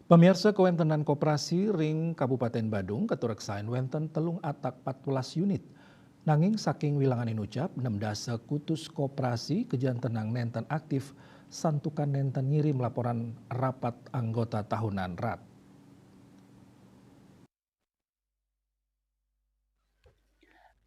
Pemirsa kewentenan koperasi ring Kabupaten Badung ketureksain wenten telung atak 14 unit. Nanging saking wilangan ucap 6 dasa kutus koperasi kejan tenang nenten aktif santukan nenten ngirim laporan rapat anggota tahunan RAT.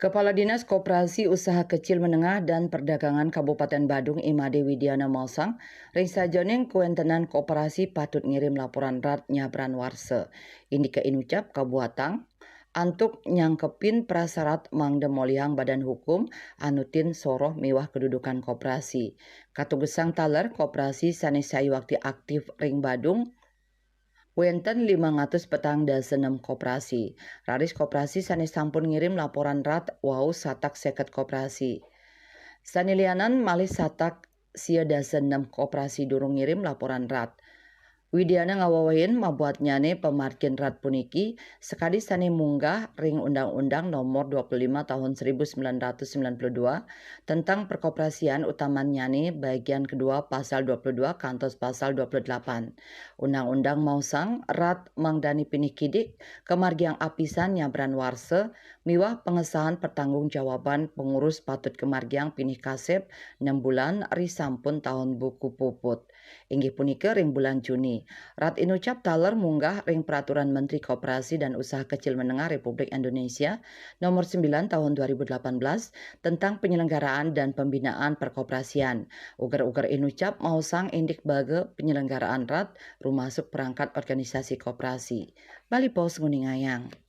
Kepala Dinas Koperasi Usaha Kecil Menengah dan Perdagangan Kabupaten Badung Imade Widiana Mausang, ring sajoning kuentenan koperasi patut ngirim laporan RAT nyabran warse. Ini ke inucap kabuatang, antuk nyangkepin prasarat mangdemoliang badan hukum anutin soroh miwah kedudukan koperasi. Katugesang taler koperasi sanesai waktu aktif ring Badung, wenten 500 petang dan 6 koperasi. Raris koperasi sanes sampun ngirim laporan RAT wau satak seket koperasi. Sanilianan malih satak sia dasa 6 koperasi durung ngirim laporan RAT. Widiana ngawawain mabuat nyane pemarkin RAT puniki sekali sane munggah ring Undang-Undang Nomor 25 Tahun 1992 tentang perkoperasian utaman nyane bagian kedua pasal 22 kantos pasal 28. Undang-Undang Mausang RAT mangdani pinikidik kemargiang apisan nyabran warse miwah pengesahan pertanggungjawaban pengurus patut kemargiang pinih kasep 6 bulan risampun tahun buku puput. Inggih punika ring bulan Juni. RAT inucap taler munggah ring Peraturan Menteri Koperasi dan Usaha Kecil Menengah Republik Indonesia Nomor 9 Tahun 2018 tentang penyelenggaraan dan pembinaan perkoperasian. Ugar-ugar inucap mausang indik bage penyelenggaraan RAT rumasuk perangkat organisasi koperasi. Bali Pos Nguningayang.